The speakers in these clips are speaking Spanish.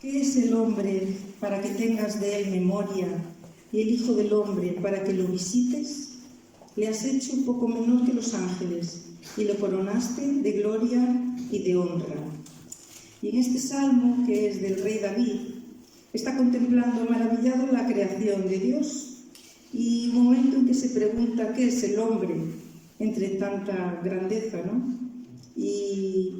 ¿Qué es el hombre para que tengas de él memoria y el Hijo del Hombre para que lo visites? Le has hecho un poco menor que los ángeles y lo coronaste de gloria y de honra. Y en este salmo, que es del rey David, está contemplando maravillado la creación de Dios y un momento en que se pregunta qué es el hombre entre tanta grandeza, ¿no? Y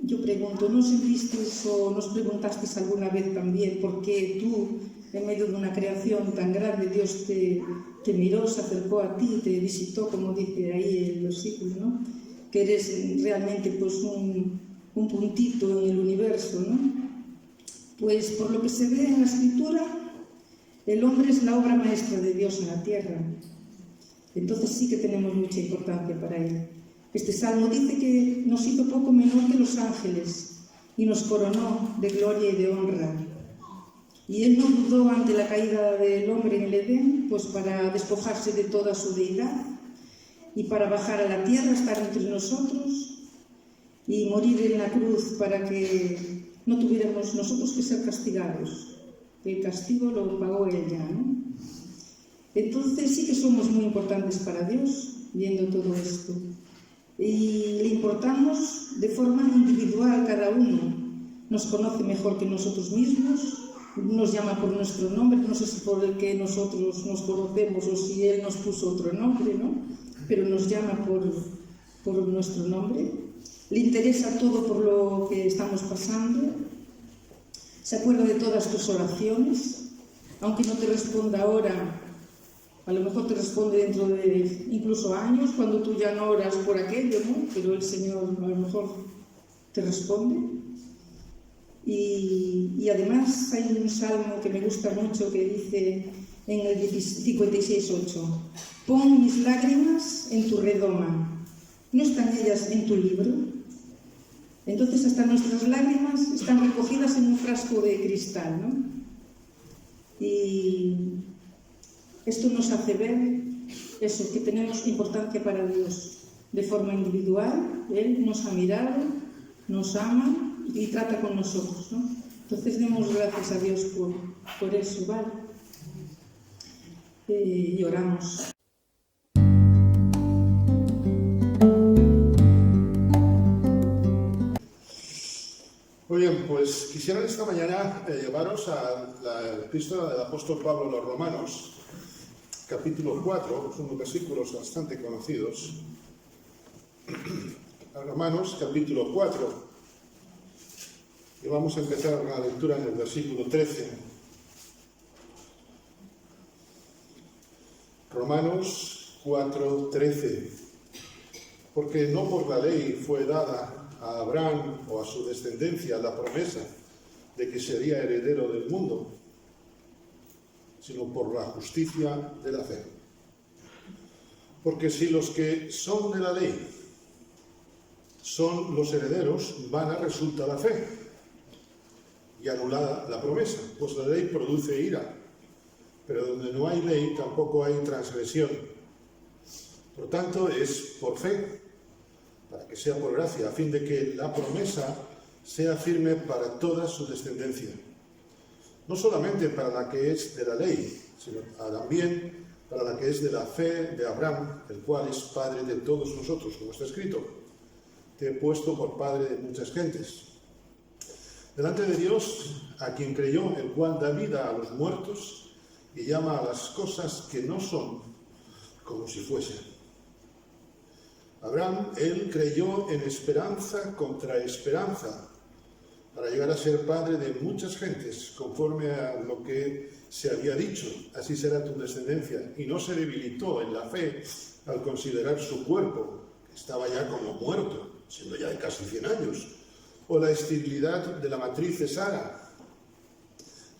yo pregunto, ¿no sentisteis o nos preguntasteis alguna vez también por qué tú, en medio de una creación tan grande, Dios te miró, se acercó a ti, te visitó, como dice ahí el versículo, ¿no? Que eres realmente pues un puntito en el universo, ¿no? Pues por lo que se ve en la Escritura, el hombre es la obra maestra de Dios en la tierra. Entonces sí que tenemos mucha importancia para él. Este salmo dice que nos hizo poco menor que los ángeles y nos coronó de gloria y de honra. Y él no dudó ante la caída del hombre en el Edén, pues para despojarse de toda su deidad y para bajar a la tierra, estar entre nosotros y morir en la cruz para que no tuviéramos nosotros que ser castigados. El castigo lo pagó él ya, ¿no? Entonces sí que somos muy importantes para Dios, viendo todo esto. Y le importamos de forma individual cada uno. Nos conoce mejor que nosotros mismos, nos llama por nuestro nombre, no sé si por el que nosotros nos conocemos o si él nos puso otro nombre, ¿no? Pero nos llama por nuestro nombre. Le interesa todo por lo que estamos pasando. Se acuerda de todas tus oraciones, aunque no te responda ahora. A lo mejor te responde dentro de incluso años, cuando tú ya no oras por aquello, ¿no? Pero el Señor a lo mejor te responde. Y además hay un salmo que me gusta mucho que dice en el 56:8: pon mis lágrimas en tu redoma, ¿no están ellas en tu libro? Entonces hasta nuestras lágrimas están recogidas en un frasco de cristal, ¿no? Y esto nos hace ver eso, que tenemos importancia para Dios de forma individual. Él nos ha mirado, nos ama y trata con nosotros, ¿no? Entonces demos gracias a Dios por eso, ¿vale? Y oramos. Muy bien, pues quisiera esta mañana llevaros a la epístola del apóstol Pablo a los Romanos, capítulo 4, son unos versículos bastante conocidos. A Romanos, capítulo 4, y vamos a empezar la lectura en el versículo 13. Romanos 4, 13. Porque no por la ley fue dada a Abraham o a su descendencia la promesa de que sería heredero del mundo, sino por la justicia de la fe. Porque si los que son de la ley son los herederos, vana resulta la fe y anulada la promesa, pues la ley produce ira, pero donde no hay ley tampoco hay transgresión. Por tanto, es por fe, para que sea por gracia, a fin de que la promesa sea firme para toda su descendencia. No solamente para la que es de la ley, sino también para la que es de la fe de Abraham, el cual es padre de todos nosotros, como está escrito: te he puesto por padre de muchas gentes. Delante de Dios, a quien creyó, el cual da vida a los muertos y llama a las cosas que no son como si fuesen. Abraham, él creyó en esperanza contra esperanza, para llegar a ser padre de muchas gentes, conforme a lo que se había dicho: así será tu descendencia. Y no se debilitó en la fe al considerar su cuerpo, que estaba ya como muerto, siendo ya de casi 100 años, o la esterilidad de la matriz de Sara.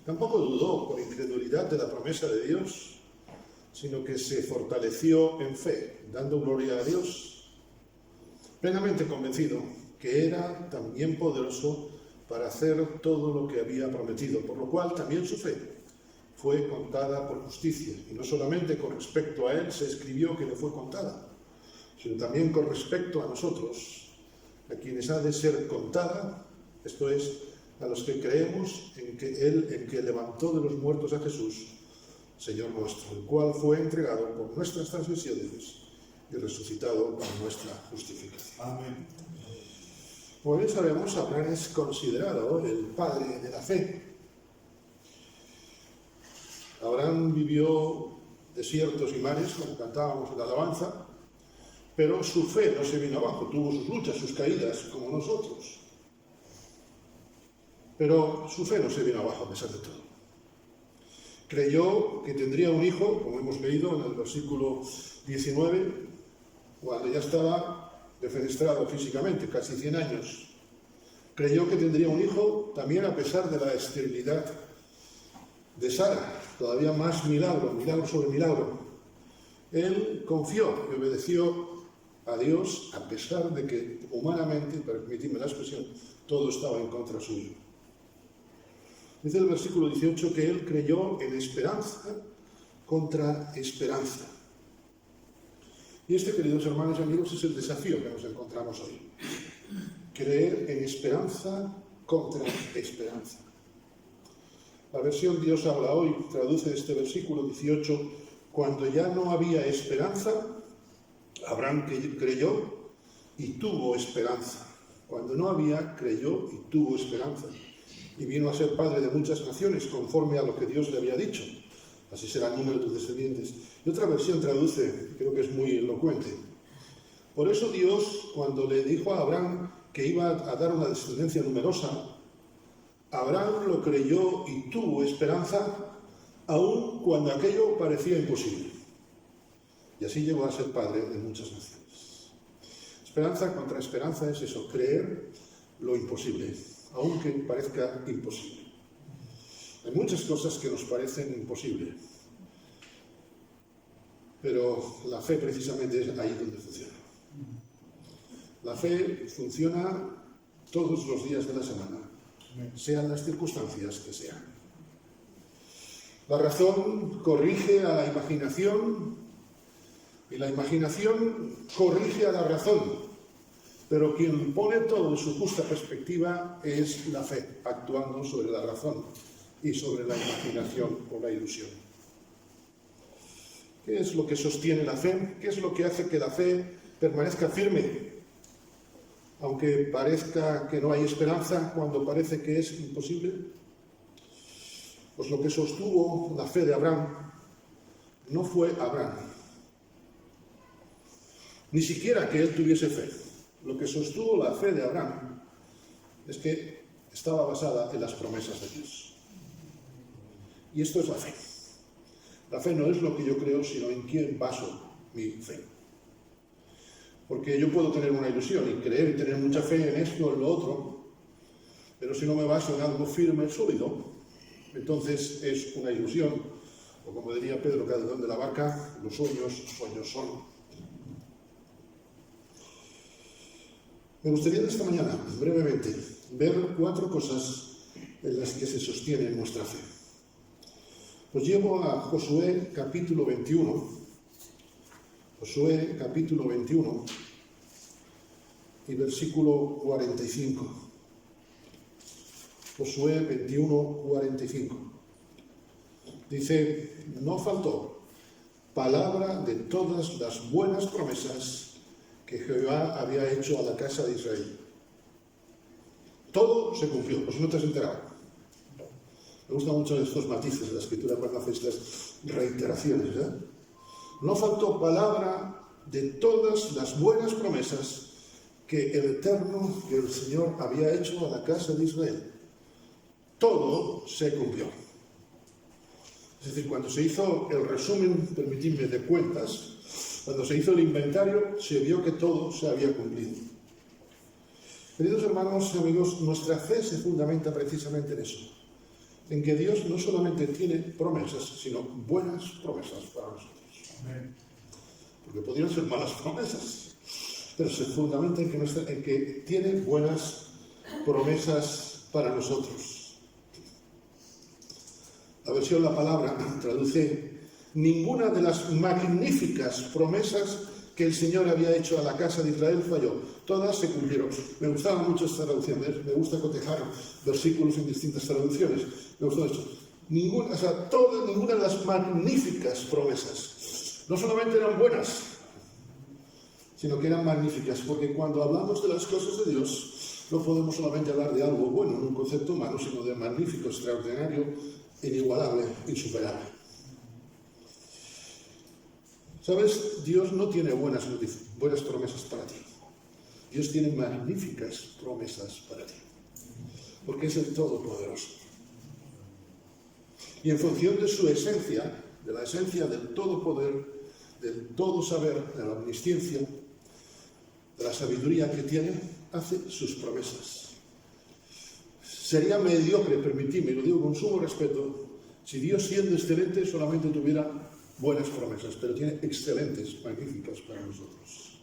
Tampoco dudó por incredulidad de la promesa de Dios, sino que se fortaleció en fe, dando gloria a Dios, plenamente convencido que era también poderoso para hacer todo lo que había prometido, por lo cual también su fe fue contada por justicia. Y no solamente con respecto a él se escribió que le fue contada, sino también con respecto a nosotros, a quienes ha de ser contada, esto es, a los que creemos en que levantó de los muertos a Jesús, Señor nuestro, el cual fue entregado por nuestras transgresiones y resucitado para nuestra justificación. Amén. Como bien sabemos, Abraham es considerado el padre de la fe. Abraham vivió desiertos y mares, como cantábamos en la alabanza, pero su fe no se vino abajo, tuvo sus luchas, sus caídas, como nosotros. Pero su fe no se vino abajo a pesar de todo. Creyó que tendría un hijo, como hemos leído en el versículo 19, cuando ya estaba defenestrado físicamente, casi 100 años. Creyó que tendría un hijo también a pesar de la esterilidad de Sara, todavía más milagro, milagro sobre milagro. Él confió y obedeció a Dios a pesar de que humanamente, permitidme la expresión, todo estaba en contra suyo. Dice el versículo 18 que él creyó en esperanza contra esperanza. Y este, queridos hermanos y amigos, es el desafío que nos encontramos hoy. Creer en esperanza contra esperanza. La versión Dios habla hoy traduce este versículo 18: cuando ya no había esperanza, Abraham creyó y tuvo esperanza. Cuando no había, creyó y tuvo esperanza. Y vino a ser padre de muchas naciones, conforme a lo que Dios le había dicho. Así será el número de tus descendientes. Y otra versión traduce, creo que es muy elocuente. Por eso Dios, cuando le dijo a Abraham que iba a dar una descendencia numerosa, Abraham lo creyó y tuvo esperanza, aun cuando aquello parecía imposible. Y así llegó a ser padre de muchas naciones. Esperanza contra esperanza es eso, creer lo imposible, aunque parezca imposible. Hay muchas cosas que nos parecen imposibles, pero la fe precisamente es ahí donde funciona. La fe funciona todos los días de la semana, sean las circunstancias que sean. La razón corrige a la imaginación y la imaginación corrige a la razón. Pero quien pone todo en su justa perspectiva es la fe, actuando sobre la razón y sobre la imaginación o la ilusión. ¿Qué es lo que sostiene la fe? ¿Qué es lo que hace que la fe permanezca firme? Aunque parezca que no hay esperanza, cuando parece que es imposible. Pues lo que sostuvo la fe de Abraham no fue Abraham, ni siquiera que él tuviese fe. Lo que sostuvo la fe de Abraham es que estaba basada en las promesas de Dios. Y esto es la fe. La fe no es lo que yo creo, sino en quién baso mi fe. Porque yo puedo tener una ilusión y creer y tener mucha fe en esto o en lo otro, pero si no me baso en algo firme, sólido, entonces es una ilusión. O como diría Pedro Calderón de la Barca, los sueños son. Me gustaría esta mañana, brevemente, ver 4 cosas en las que se sostiene nuestra fe. Os llevo a Josué capítulo 21. Josué capítulo 21 y versículo 45. Josué 21, 45. Dice: no faltó palabra de todas las buenas promesas que Jehová había hecho a la casa de Israel. Todo se cumplió, pues no te has enterado. Me gustan mucho estos matices de la Escritura cuando hace estas reiteraciones. No faltó palabra de todas las buenas promesas que el Eterno, que el Señor había hecho a la casa de Israel. Todo se cumplió. Es decir, cuando se hizo el resumen, permitidme, de cuentas, cuando se hizo el inventario, se vio que todo se había cumplido. Queridos hermanos y amigos, nuestra fe se fundamenta precisamente en eso, en que Dios no solamente tiene promesas, sino buenas promesas para nosotros. Amén. Porque podrían ser malas promesas, pero se fundamenta en que tiene buenas promesas para nosotros. La versión La Palabra traduce: ninguna de las magníficas promesas que el Señor había hecho a la casa de Israel falló. Todas se cumplieron. Me gustaba mucho esta traducción, me gusta cotejar versículos en distintas traducciones. Me gustó esto. Ninguna de las magníficas promesas, no solamente eran buenas, sino que eran magníficas, porque cuando hablamos de las cosas de Dios, no podemos solamente hablar de algo bueno, en un concepto humano, sino de magnífico, extraordinario, inigualable, insuperable. ¿Sabes? Dios no tiene buenas promesas para ti. Dios tiene magníficas promesas para ti, porque es el Todopoderoso. Y en función de su esencia, de la esencia del todo poder, del todo saber, de la omnisciencia, de la sabiduría que tiene, hace sus promesas. Sería mediocre, permitidme, y lo digo con sumo respeto, si Dios, siendo excelente, solamente tuviera buenas promesas, pero tiene excelentes, magníficas para nosotros.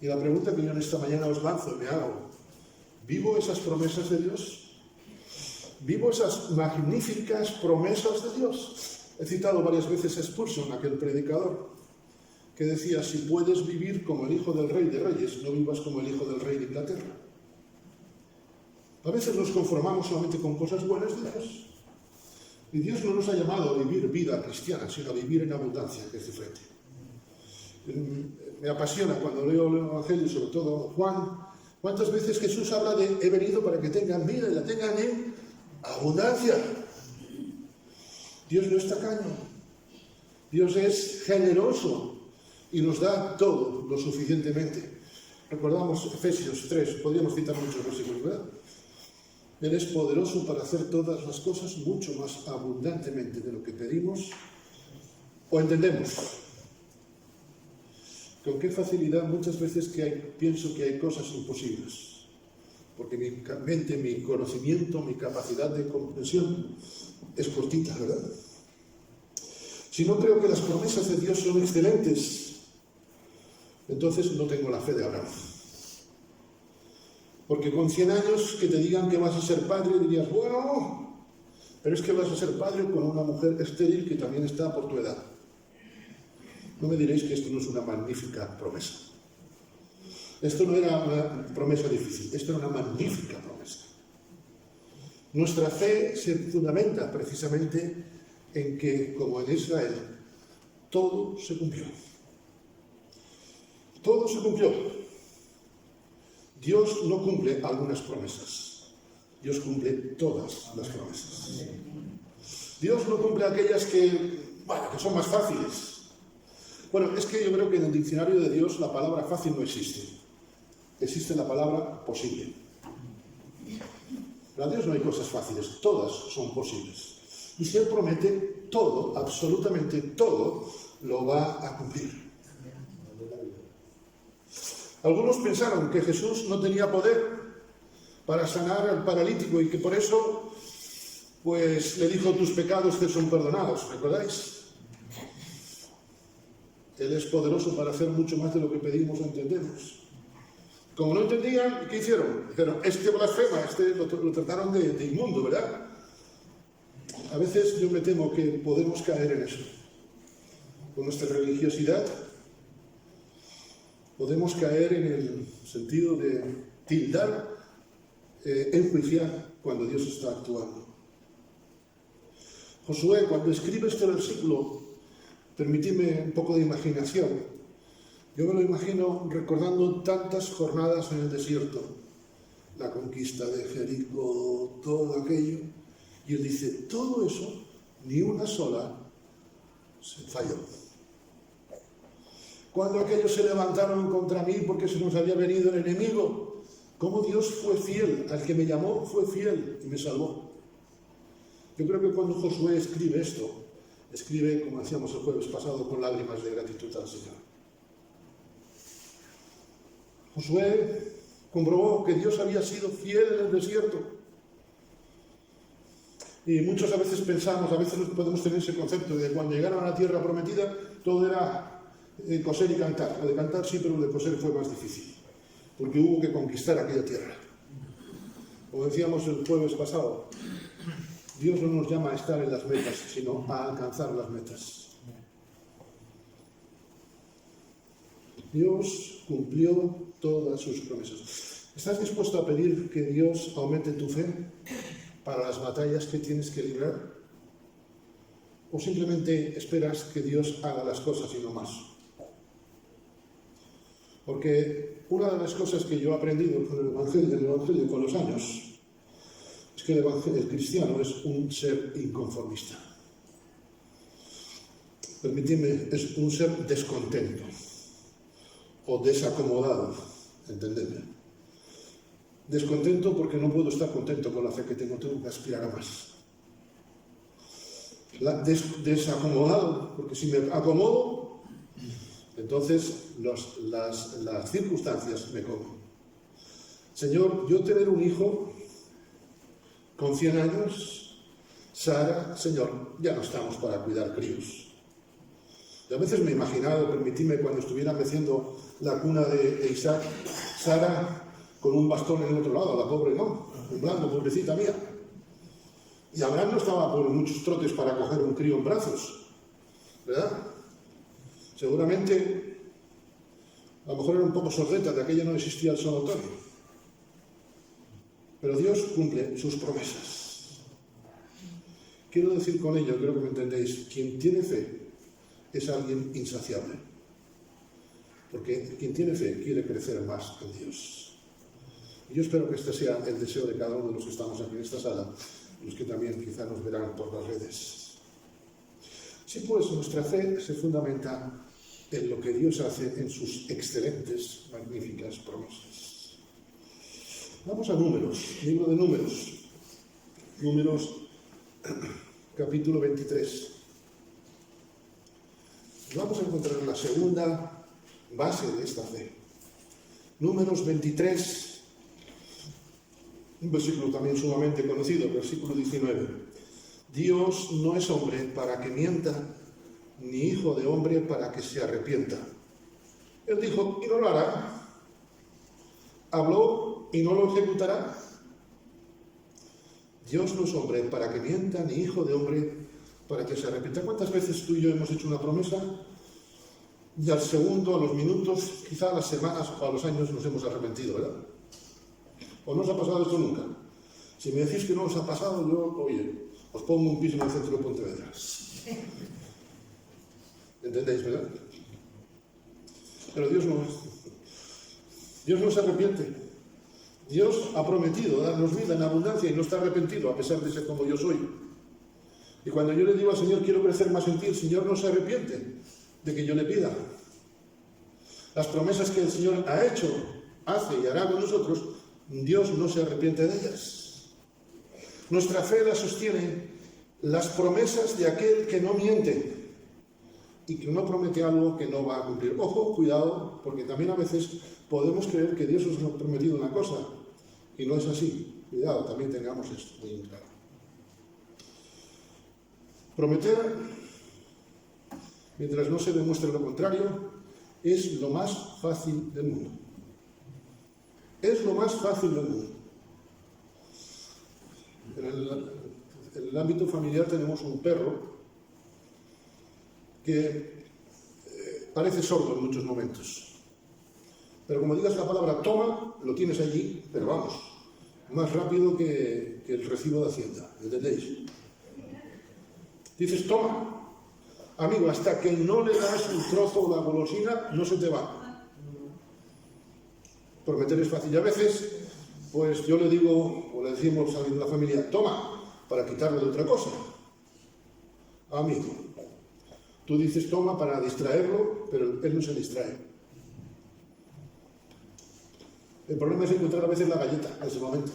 Y la pregunta que yo en esta mañana os lanzo y me hago: ¿vivo esas promesas de Dios? ¿Vivo esas magníficas promesas de Dios? He citado varias veces a Spurgeon, aquel predicador, que decía: si puedes vivir como el hijo del rey de reyes, no vivas como el hijo del rey de Inglaterra. A veces nos conformamos solamente con cosas buenas de Dios. Y Dios no nos ha llamado a vivir vida cristiana, sino a vivir en abundancia, que es diferente. Me apasiona cuando leo el Evangelio, sobre todo Juan, cuántas veces Jesús habla de: he venido para que tengan vida y la tengan en abundancia. Dios no es tacaño. Dios es generoso y nos da todo lo suficientemente. Recordamos Efesios 3, podríamos citar muchos versículos, ¿verdad? Él es poderoso para hacer todas las cosas mucho más abundantemente de lo que pedimos o entendemos. Con qué facilidad muchas veces pienso que hay cosas imposibles, porque mi mente, mi conocimiento, mi capacidad de comprensión es cortita, ¿verdad? Si no creo que las promesas de Dios son excelentes, entonces no tengo la fe de Abraham. Porque con 100 años que te digan que vas a ser padre, dirías: bueno, pero es que vas a ser padre con una mujer estéril que también está por tu edad. No me diréis que esto no es una magnífica promesa. Esto no era una promesa difícil, esto era una magnífica promesa. Nuestra fe se fundamenta precisamente en que, como en Israel, todo se cumplió. Todo se cumplió. Dios no cumple algunas promesas, Dios cumple todas las promesas. Dios no cumple aquellas que son más fáciles. Bueno, es que yo creo que en el diccionario de Dios la palabra fácil no existe. Existe la palabra posible. Para Dios no hay cosas fáciles, todas son posibles. Y si Él promete, todo, absolutamente todo, lo va a cumplir. Algunos pensaron que Jesús no tenía poder para sanar al paralítico y que por eso, pues, le dijo: tus pecados te son perdonados. ¿Recordáis? Él es poderoso para hacer mucho más de lo que pedimos o entendemos. Como no entendían, ¿qué hicieron? Dijeron: este blasfema, lo trataron de inmundo, ¿verdad? A veces yo me temo que podemos caer en eso. Con nuestra religiosidad podemos caer en el sentido de tildar, enjuiciar cuando Dios está actuando. Josué, cuando escribe este versículo, permitidme un poco de imaginación. Yo me lo imagino recordando tantas jornadas en el desierto, la conquista de Jericó, todo aquello, y él dice: todo eso, ni una sola se falló. Cuando aquellos se levantaron contra mí porque se nos había venido el enemigo, cómo Dios fue fiel, al que me llamó fue fiel y me salvó. Yo creo que cuando Josué escribe esto, escribe, como decíamos el jueves pasado, con lágrimas de gratitud al Señor. Josué comprobó que Dios había sido fiel en el desierto. Y muchos a veces pensamos, a veces podemos tener ese concepto de que cuando llegaron a la tierra prometida, todo era coser y cantar. Lo de cantar sí, pero lo de coser fue más difícil, porque hubo que conquistar aquella tierra. Como decíamos el jueves pasado, Dios no nos llama a estar en las metas, sino a alcanzar las metas. Dios cumplió todas sus promesas. ¿Estás dispuesto a pedir que Dios aumente tu fe para las batallas que tienes que librar? ¿O simplemente esperas que Dios haga las cosas y no más? Porque una de las cosas que yo he aprendido con el Evangelio con los años es que el cristiano es un ser inconformista. Permitidme, es un ser descontento o desacomodado, entendedme. Descontento porque no puedo estar contento con la fe que tengo que aspirar a más. Desacomodado porque si me acomodo, entonces las circunstancias me comen. Señor, yo tener un hijo con 100 años, Sara, Señor, ya no estamos para cuidar críos. Y a veces me he imaginado, permitidme, cuando estuviera meciendo la cuna de Isaac, Sara con un bastón en el otro lado, la pobre no, en blanco, pobrecita mía. Y Abraham no estaba por muchos trotes para coger un crío en brazos, ¿verdad? Seguramente, a lo mejor era un poco sordeta, de aquella no existía el sonatorio. Pero Dios cumple sus promesas. Quiero decir con ello, creo que me entendéis, quien tiene fe es alguien insaciable. Porque quien tiene fe quiere crecer más en Dios. Y yo espero que este sea el deseo de cada uno de los que estamos aquí en esta sala, los que también quizá nos verán por las redes. Sí, pues nuestra fe se fundamenta en lo que Dios hace en sus excelentes, magníficas promesas. Vamos a Números, libro de Números, Números capítulo 23. Vamos a encontrar la segunda base de esta fe. Números 23, un versículo también sumamente conocido, versículo 19. Dios no es hombre para que mienta, ni hijo de hombre para que se arrepienta. Él dijo, y no lo hará. Habló, y no lo ejecutará. Dios no es hombre para que mienta, ni hijo de hombre para que se arrepienta. ¿Cuántas veces tú y yo hemos hecho una promesa y al segundo, a los minutos, quizá a las semanas o a los años nos hemos arrepentido, ¿verdad? ¿O no os ha pasado esto nunca? Si me decís que no os ha pasado, yo, oye, os pongo un piso en el centro de Pontevedra. ¿Entendéis, verdad? Pero Dios no se arrepiente. Dios ha prometido darnos vida en abundancia y no está arrepentido a pesar de ser como yo soy. Y cuando yo le digo al Señor, quiero crecer más en ti, el Señor no se arrepiente de que yo le pida. Las promesas que el Señor ha hecho, hace y hará con nosotros, Dios no se arrepiente de ellas. Nuestra fe la sostiene las promesas de aquel que no miente y que no promete algo que no va a cumplir. Ojo, cuidado, porque también a veces podemos creer que Dios nos ha prometido una cosa y no es así. Cuidado, también tengamos esto muy claro. Prometer, mientras no se demuestre lo contrario, es lo más fácil del mundo. Es lo más fácil del mundo. En el ámbito familiar tenemos un perro que parece sordo en muchos momentos. Pero como digas la palabra toma, lo tienes allí, pero vamos, más rápido que el recibo de Hacienda, ¿entendéis? Dices toma, amigo, hasta que no le das un trozo o la golosina, no se te va. Prometer es fácil. Y a veces, pues yo le digo, o le decimos a la familia, toma, para quitarle de otra cosa. Amigo, tú dices toma para distraerlo, pero él no se distrae. El problema es encontrar a veces la galleta en ese momento.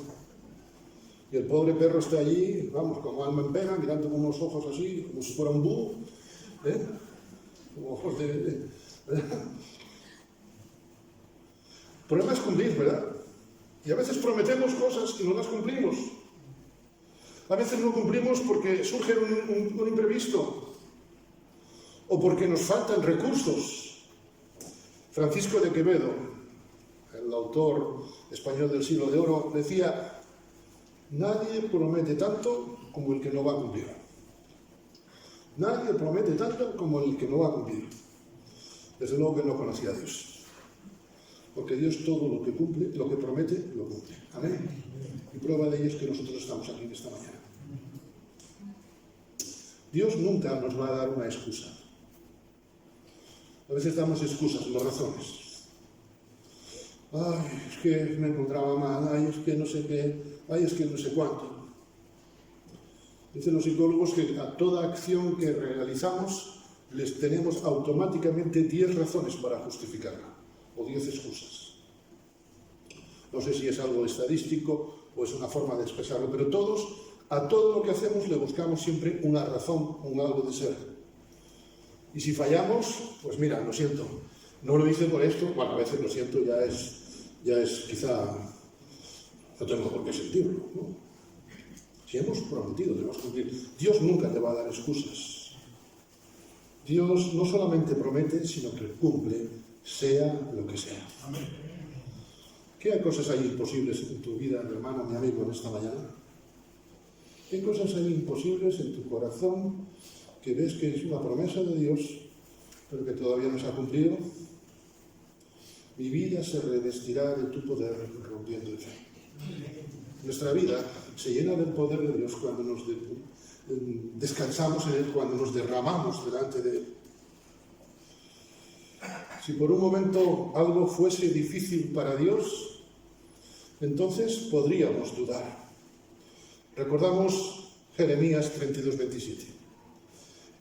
Y el pobre perro está allí, vamos, como alma en pena, mirando con unos ojos así, como si fuera un búho, como ojos de... ¿verdad? El problema es cumplir, ¿verdad? Y a veces prometemos cosas y no las cumplimos. A veces no cumplimos porque surge un imprevisto o porque nos faltan recursos. Francisco de Quevedo, el autor español del siglo de oro, decía: nadie promete tanto como el que no va a cumplir. Nadie promete tanto como el que no va a cumplir. Desde luego que no conocía a Dios. porque Dios todo lo que cumple, lo que promete, lo cumple. Amén. Y prueba de ello es que nosotros estamos aquí esta mañana. Dios nunca nos va a dar una excusa. A veces damos excusas, no razones. Ay, es que me encontraba mal, ay, es que no sé qué, ay, es que no sé cuánto. Dicen los psicólogos que a toda acción que realizamos les tenemos automáticamente 10 razones para justificarla, o 10 excusas. No sé si es algo estadístico o es una forma de expresarlo, pero todos, a todo lo que hacemos le buscamos siempre una razón, un algo de ser. Y si fallamos, pues mira, lo siento, no lo hice por esto, bueno, a veces lo siento, ya es quizá, no tengo por qué sentirlo, ¿no? Si hemos prometido, debemos cumplir. Dios nunca te va a dar excusas. Dios no solamente promete, sino que cumple, sea lo que sea. Amén. ¿Qué cosas hay imposibles en tu vida, mi hermano, mi amigo, en esta mañana? ¿Qué cosas hay imposibles en tu corazón que ves que es una promesa de Dios, pero que todavía no se ha cumplido? Mi vida se revestirá de tu poder, rompiendo el fe. Nuestra vida se llena del poder de Dios cuando nos descansamos en Él, cuando nos derramamos delante de Él. Si por un momento algo fuese difícil para Dios, entonces podríamos dudar. Recordamos Jeremías 32:27.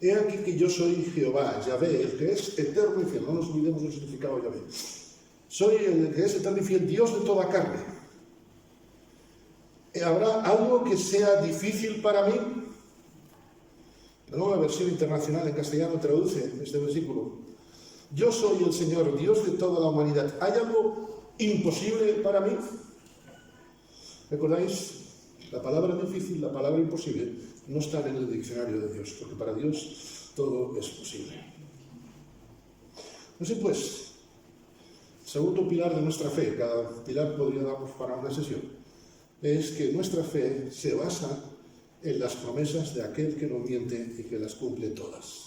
He aquí que yo soy Jehová, Yahvé, el que es eterno y fiel. No nos olvidemos del significado de Yahvé. Soy el que es eterno y fiel, Dios de toda carne. ¿Habrá algo que sea difícil para mí? La nueva versión internacional en castellano traduce este versículo. Yo soy el Señor, Dios de toda la humanidad. ¿Hay algo imposible para mí? ¿Recordáis? La palabra difícil, la palabra imposible, no están en el diccionario de Dios, porque para Dios todo es posible. No sé, pues, segundo pilar de nuestra fe, cada pilar podría darnos para una sesión, es que nuestra fe se basa en las promesas de aquel que no miente y que las cumple todas.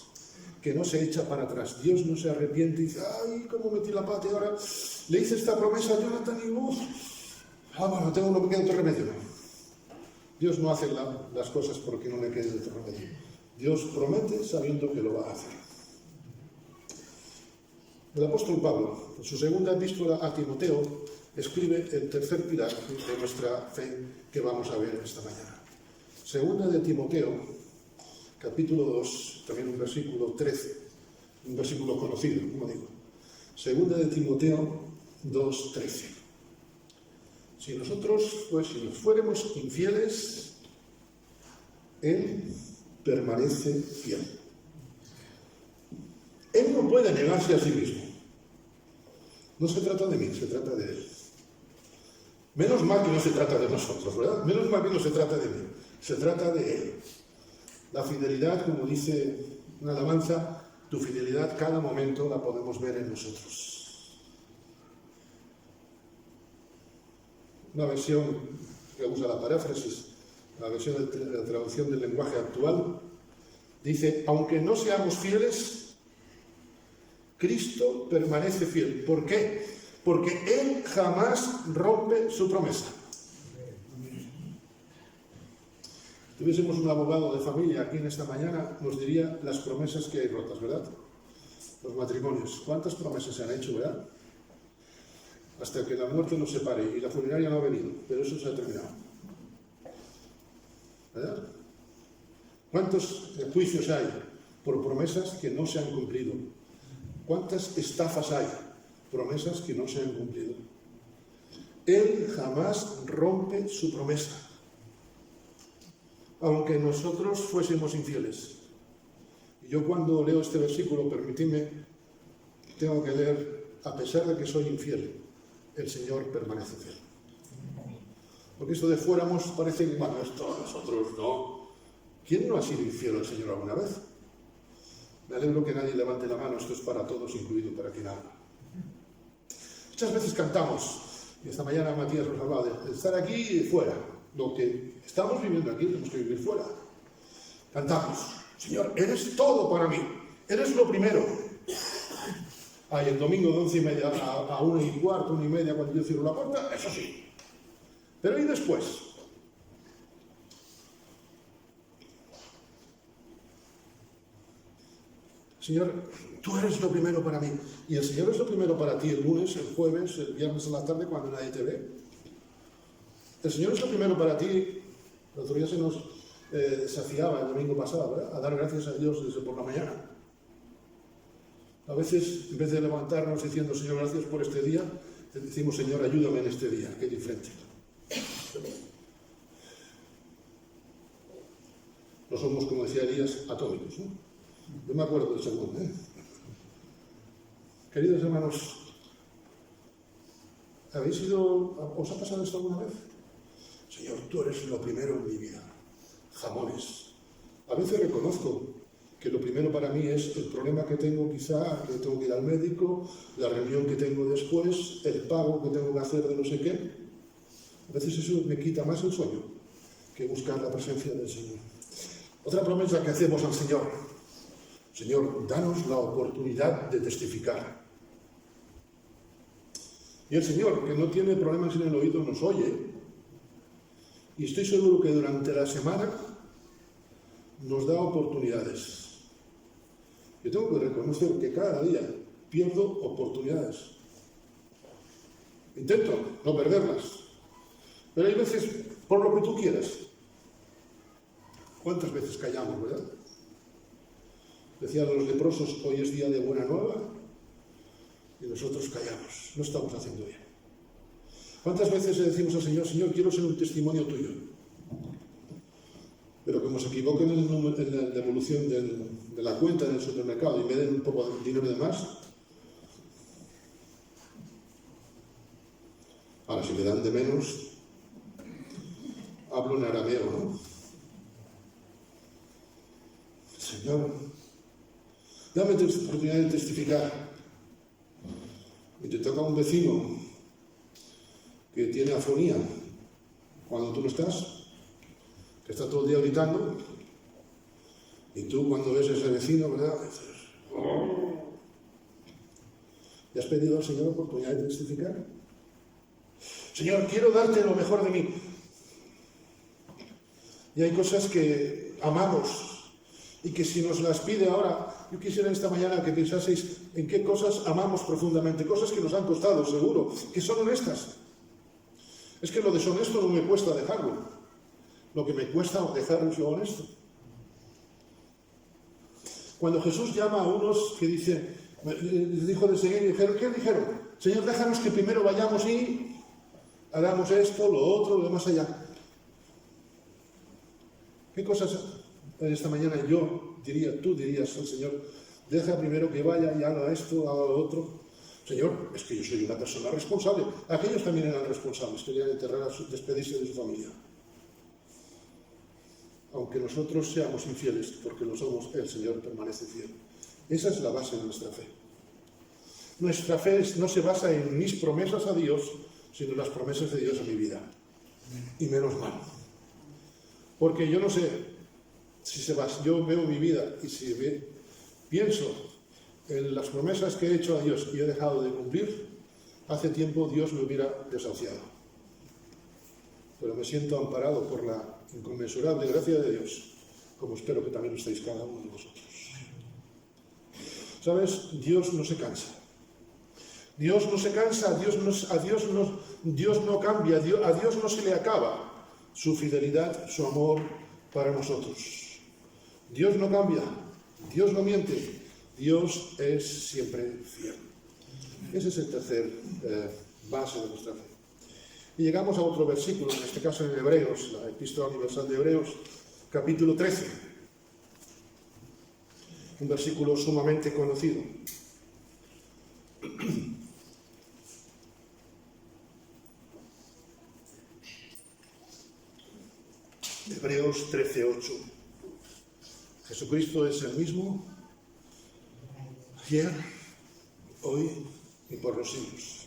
Que no se echa para atrás. Dios no se arrepiente y dice, ay, cómo metí la pata y ahora le hice esta promesa a Jonathan y bueno, tengo no me queda otro remedio. Dios no hace las cosas porque no le quede otro remedio. Dios promete sabiendo que lo va a hacer. El apóstol Pablo, en su segunda epístola a Timoteo, escribe el tercer pilar de nuestra fe que vamos a ver esta mañana. Segunda de Timoteo, capítulo 2, también un versículo 13, un versículo conocido, como digo. Segunda de Timoteo 2:13. Si nosotros, pues si nos fuéramos infieles, Él permanece fiel. Él no puede negarse a sí mismo. No se trata de mí, se trata de Él. Menos mal que no se trata de nosotros, ¿verdad? Menos mal que no se trata de mí, se trata de Él. La fidelidad, como dice una alabanza, tu fidelidad cada momento la podemos ver en nosotros. Una versión que usa la paráfrasis, la versión de la traducción del lenguaje actual, dice, aunque no seamos fieles, Cristo permanece fiel. ¿Por qué? Porque Él jamás rompe su promesa. Si tuviésemos un abogado de familia aquí en esta mañana, nos diría las promesas que hay rotas, ¿verdad? Los matrimonios. ¿Cuántas promesas se han hecho, verdad? Hasta que la muerte nos separe y la funeraria no ha venido, pero eso se ha terminado. ¿Verdad? ¿Cuántos juicios hay por promesas que no se han cumplido? ¿Cuántas estafas hay? Promesas que no se han cumplido. Él jamás rompe su promesa, aunque nosotros fuésemos infieles. Y yo cuando leo este versículo, permitidme, tengo que leer, a pesar de que soy infiel, el Señor permanece fiel. Porque esto de fuéramos parece que, bueno, esto nosotros no. ¿Quién no ha sido infiel al Señor alguna vez? Me alegro que nadie levante la mano, esto es para todos, incluido para quien habla. Muchas veces cantamos, y esta mañana Matías nos hablaba de estar aquí y fuera. Lo que estamos viviendo aquí tenemos que vivir fuera. Cantamos, Señor, eres todo para mí, eres lo primero. Ay, el domingo de 11:30 a 1:15, 1:30, cuando yo cierro la puerta, eso sí. Pero ¿y después? Señor, tú eres lo primero para mí. Y el Señor es lo primero para ti el lunes, el jueves, el viernes a la tarde, cuando nadie te ve. El Señor es lo primero para ti. El otro día se nos desafiaba el domingo pasado, ¿verdad?, a dar gracias a Dios desde por la mañana. A veces, en vez de levantarnos diciendo, Señor, gracias por este día, te decimos, Señor, ayúdame en este día, que es diferente. No somos, como decía Elías, atómicos, ¿no? Yo me acuerdo del segundo, ¿eh? Queridos hermanos, ¿os ha pasado esto alguna vez? Señor, tú eres lo primero en mi vida. Jamones. A veces reconozco que lo primero para mí es el problema que tengo, quizá, que tengo que ir al médico, la reunión que tengo después, el pago que tengo que hacer de no sé qué. A veces eso me quita más el sueño que buscar la presencia del Señor. Otra promesa que hacemos al Señor: Señor, danos la oportunidad de testificar. Y el Señor, que no tiene problemas en el oído, nos oye. Y estoy seguro que durante la semana nos da oportunidades. Yo tengo que reconocer que cada día pierdo oportunidades. Intento no perderlas. Pero hay veces, por lo que tú quieras. ¿Cuántas veces callamos, verdad? Decían los leprosos, hoy es día de buena nueva, y nosotros callamos. No estamos haciendo bien. ¿Cuántas veces le decimos al Señor, Señor, quiero ser un testimonio tuyo? Pero como se equivoquen en la devolución de la cuenta del supermercado y me den un poco de dinero de más, ahora si me dan de menos, hablo en arameo, ¿no? Señor, dame la oportunidad de testificar. Y te toca un vecino que tiene afonía cuando tú no estás, que está todo el día gritando, y tú cuando ves a ese vecino, ¿verdad?, dices, oh. ¿Le has pedido al Señor oportunidad de testificar? Señor, quiero darte lo mejor de mí. Y hay cosas que amamos y que si nos las pide ahora, yo quisiera esta mañana que pensaseis en qué cosas amamos profundamente, cosas que nos han costado, seguro, que son honestas. Es que lo deshonesto no me cuesta dejarlo. Lo que me cuesta dejar es lo honesto. Cuando Jesús llama a unos que les dijo de seguir, ¿qué dijeron? Señor, déjanos que primero vayamos y hagamos esto, lo otro, lo más allá. ¿Qué cosas esta mañana tú dirías al Señor, deja primero que vaya y haga esto, haga lo otro? Señor, es que yo soy una persona responsable. Aquellos también eran responsables, querían enterrar despedirse de su familia. Aunque nosotros seamos infieles, porque lo somos, el Señor permanece fiel. Esa es la base de nuestra fe. Nuestra fe no se basa en mis promesas a Dios, sino en las promesas de Dios a mi vida. Y menos mal. Porque yo no sé si yo veo mi vida y si pienso en las promesas que he hecho a Dios y he dejado de cumplir, hace tiempo Dios me hubiera desahuciado. Pero me siento amparado por la inconmensurable gracia de Dios, como espero que también lo estéis cada uno de vosotros. ¿Sabes? Dios no se cansa. Dios no se cansa, Dios no cambia, a Dios no se le acaba su fidelidad, su amor para nosotros. Dios no cambia, Dios no miente, Dios es siempre fiel. Ese es el tercer base de nuestra fe. Y llegamos a otro versículo, en este caso en Hebreos, la Epístola Universal de Hebreos, capítulo 13. Un versículo sumamente conocido. Hebreos 13:8. Jesucristo es el mismo ayer, hoy y por los siglos.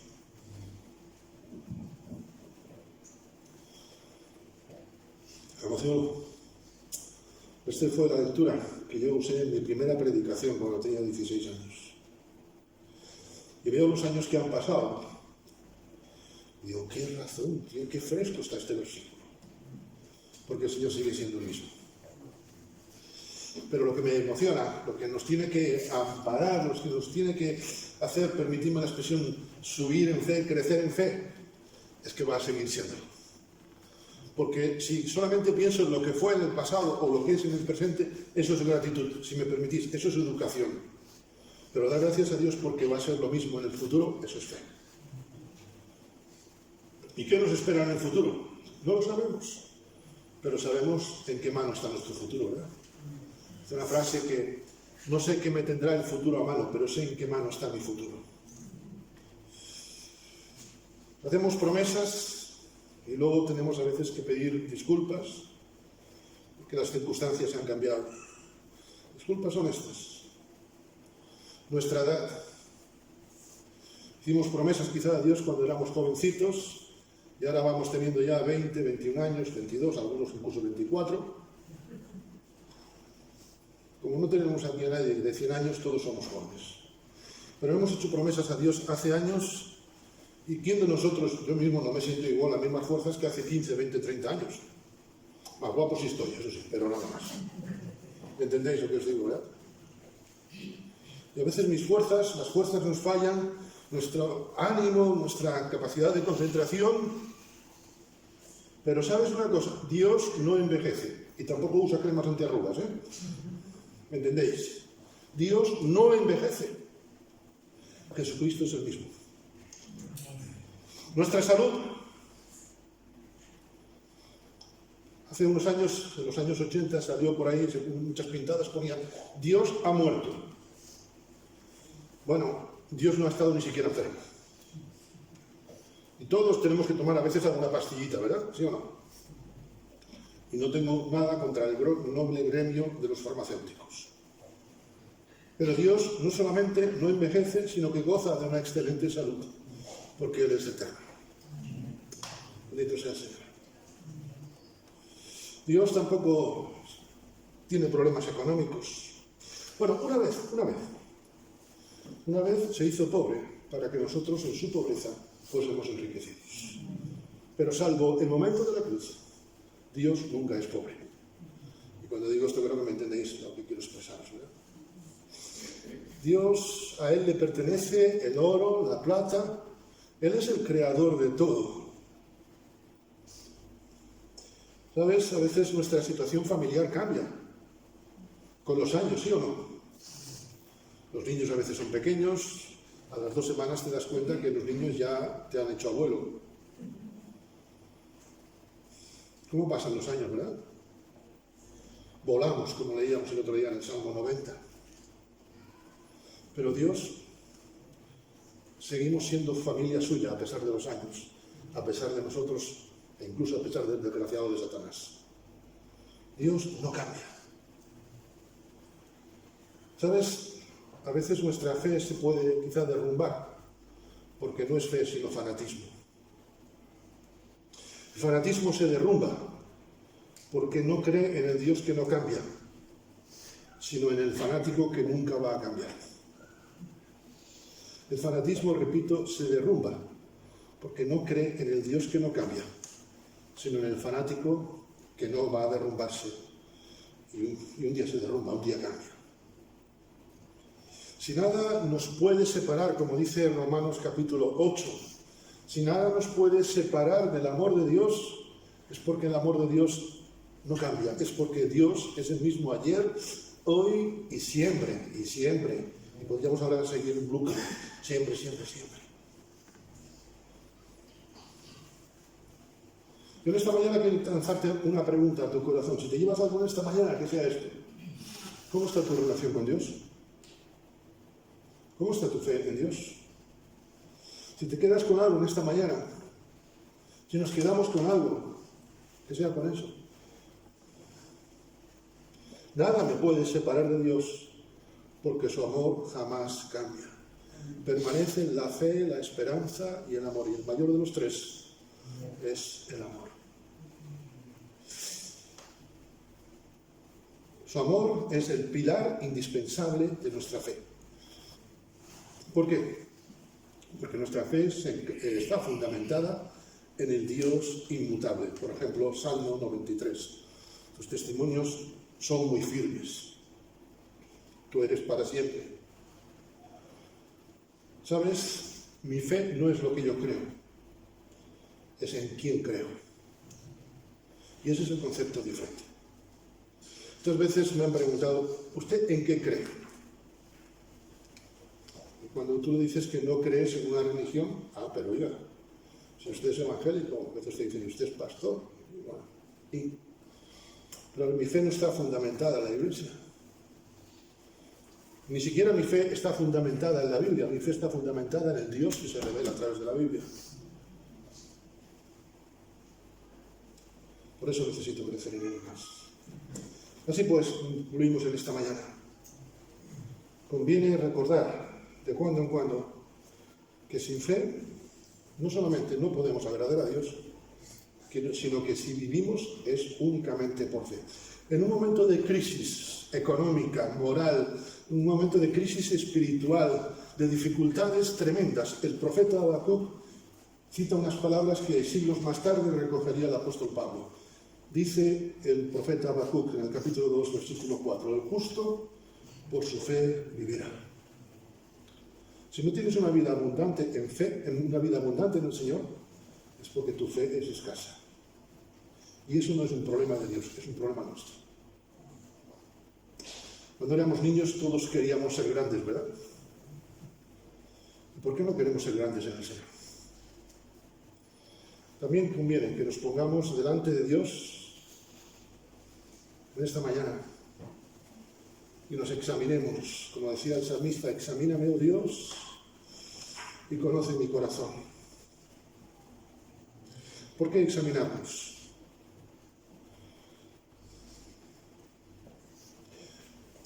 Esta fue la lectura que yo usé en mi primera predicación cuando tenía 16 años. y veo los años que han pasado, y digo, qué razón, qué fresco está este versículo, porque el Señor sigue siendo el mismo. Pero lo que me emociona, lo que nos tiene que amparar, lo que nos tiene que hacer, permitidme la expresión, subir en fe, crecer en fe, es que va a seguir siéndolo. Porque si solamente pienso en lo que fue en el pasado o lo que es en el presente, eso es gratitud, si me permitís, eso es educación. Pero dar gracias a Dios porque va a ser lo mismo en el futuro, eso es fe. ¿Y qué nos espera en el futuro? No lo sabemos, pero sabemos en qué mano está nuestro futuro, ¿verdad? Es una frase que no sé qué me tendrá el futuro a mano, pero sé en qué mano está mi futuro. Hacemos promesas y luego tenemos a veces que pedir disculpas porque las circunstancias han cambiado. Disculpas honestas. Nuestra edad. Hicimos promesas quizá a Dios cuando éramos jovencitos y ahora vamos teniendo ya 20, 21 años, 22, algunos incluso 24. Como no tenemos aquí a nadie de 100 años, todos somos jóvenes. Pero hemos hecho promesas a Dios hace años y ¿quién de nosotros, yo mismo no me siento igual, las mismas fuerzas que hace 15, 20, 30 años? Más guapo sí estoy, eso sí, pero nada más. ¿Entendéis lo que os digo, verdad? Y a veces mis fuerzas, las fuerzas nos fallan, nuestro ánimo, nuestra capacidad de concentración. Pero ¿sabes una cosa? Dios no envejece y tampoco usa cremas antiarrugas, ¿eh? ¿Me entendéis? Dios no envejece. Jesucristo es el mismo. Nuestra salud. Hace unos años, en los años 80, salió por ahí, muchas pintadas ponían, Dios ha muerto. Bueno, Dios no ha estado ni siquiera enfermo. Y todos tenemos que tomar a veces alguna pastillita, ¿verdad? ¿Sí o no? Y no tengo nada contra el noble gremio de los farmacéuticos. Pero Dios no solamente no envejece, sino que goza de una excelente salud, porque Él es eterno. Bendito sea el Señor. Dios tampoco tiene problemas económicos. Bueno, una vez se hizo pobre para que nosotros en su pobreza fuésemos enriquecidos. Pero salvo el momento de la cruz, Dios nunca es pobre. Y cuando digo esto creo que me entendéis lo que quiero expresaros, ¿verdad? Dios, a Él le pertenece el oro, la plata. Él es el creador de todo. ¿Sabes? A veces nuestra situación familiar cambia con los años, ¿sí o no? Los niños a veces son pequeños, a las 2 semanas te das cuenta que los niños ya te han hecho abuelo. ¿Cómo pasan los años, verdad? Volamos, como leíamos el otro día en el Salmo 90. Pero Dios, seguimos siendo familia suya a pesar de los años, a pesar de nosotros e incluso a pesar del desgraciado de Satanás. Dios no cambia. ¿Sabes? A veces nuestra fe se puede quizá derrumbar, porque no es fe sino fanatismo. El fanatismo se derrumba porque no cree en el Dios que no cambia, sino en el fanático que nunca va a cambiar. El fanatismo, repito, se derrumba porque no cree en el Dios que no cambia, sino en el fanático que no va a derrumbarse. Y un día se derrumba, un día cambia. Si nada nos puede separar, como dice Romanos capítulo 8, si nada nos puede separar del amor de Dios, es porque el amor de Dios no cambia, es porque Dios es el mismo ayer, hoy y siempre, y siempre. Y podríamos ahora seguir un bloque, siempre, siempre, siempre. Yo en esta mañana quiero lanzarte una pregunta a tu corazón. Si te llevas algo en esta mañana, que sea esto. ¿Cómo está tu relación con Dios? ¿Cómo está tu fe en Dios? Si te quedas con algo en esta mañana, si nos quedamos con algo, que sea con eso. Nada me puede separar de Dios, porque su amor jamás cambia. Permanecen la fe, la esperanza y el amor. Y el mayor de los tres es el amor. Su amor es el pilar indispensable de nuestra fe. ¿Por qué? porque nuestra fe está fundamentada en el Dios inmutable. Por ejemplo, Salmo 93. Tus testimonios son muy firmes. Tú eres para siempre. ¿Sabes? Mi fe no es lo que yo creo, es en quién creo. Y ese es el concepto diferente. Muchas veces me han preguntado, ¿usted en qué cree? Y cuando tú le dices que no crees en una religión, pero oiga, si usted es evangélico, a veces te dicen, usted es pastor. Pero mi fe no está fundamentada en la Iglesia. Ni siquiera mi fe está fundamentada en la Biblia, mi fe está fundamentada en el Dios que se revela a través de la Biblia. Por eso necesito crecer en él más. Así pues, concluimos en esta mañana. Conviene recordar de cuando en cuando que sin fe no solamente no podemos agradar a Dios, sino que si vivimos es únicamente por fe. En un momento de crisis económica, moral, un momento de crisis espiritual, de dificultades tremendas, el profeta Habacuc cita unas palabras que siglos más tarde recogería el apóstol Pablo. Dice el profeta Habacuc en el capítulo 2, versículo 4, el justo por su fe vivirá. Si no tienes una vida abundante en fe, una vida abundante en el Señor, es porque tu fe es escasa. Y eso no es un problema de Dios, es un problema nuestro. Cuando éramos niños todos queríamos ser grandes, ¿verdad? ¿Y por qué no queremos ser grandes en el Señor? También conviene que nos pongamos delante de Dios en esta mañana y nos examinemos, como decía el salmista, examíname, oh Dios, y conoce mi corazón. ¿Por qué examinarnos?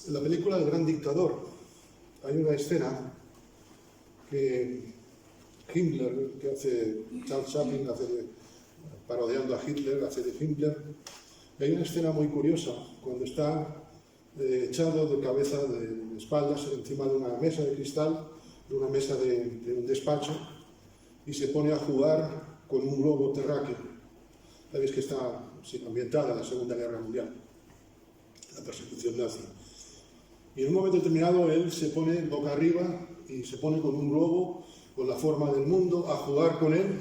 En la película El Gran Dictador hay una escena que Himmler, que hace Charles Chaplin, parodiando a Hitler, hace de Himmler. Hay una escena muy curiosa cuando está echado de cabeza, de espaldas, encima de una mesa de cristal, de una mesa de un despacho, y se pone a jugar con un globo terráqueo. Sabéis que está ambientada en la Segunda Guerra Mundial, la persecución nazi. Y en un momento determinado él se pone boca arriba y se pone con un globo, con la forma del mundo, a jugar con él,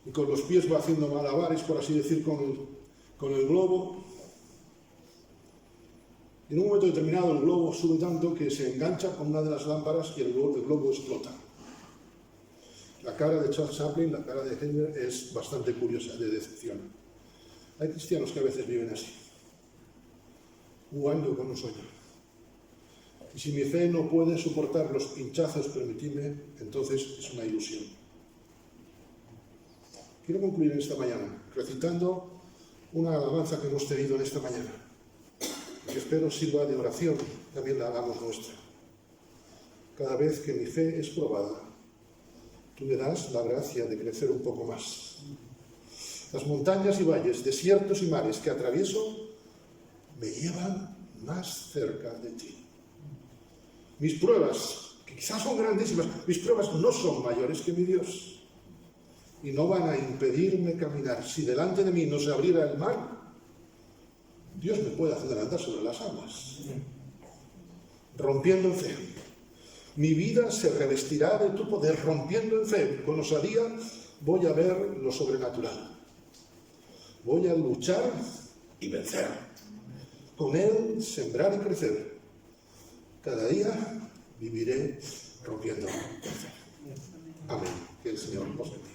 y con los pies va haciendo malabares, por así decir, con el globo. Y en un momento determinado el globo sube tanto que se engancha con una de las lámparas y el globo explota. La cara de Charles Chaplin, la cara de Himmler es bastante curiosa, de decepción. Hay cristianos que a veces viven así, jugando con un sueño. Y si mi fe no puede soportar los pinchazos, permitidme, entonces es una ilusión. Quiero concluir esta mañana recitando una alabanza que hemos tenido en esta mañana, que espero sirva de oración, también la hagamos nuestra. Cada vez que mi fe es probada, tú me das la gracia de crecer un poco más. Las montañas y valles, desiertos y mares que atravieso, me llevan más cerca de ti. Mis pruebas, que quizás son grandísimas, mis pruebas no son mayores que mi Dios. Y no van a impedirme caminar. Si delante de mí no se abriera el mar, Dios me puede hacer andar sobre las aguas. Rompiendo en fe. Mi vida se revestirá de tu poder, rompiendo en fe. Con osadía voy a ver lo sobrenatural. Voy a luchar y vencer. Con Él sembrar y crecer. Cada día viviré rompiendo en fe. Amén. Que el Señor os bendiga.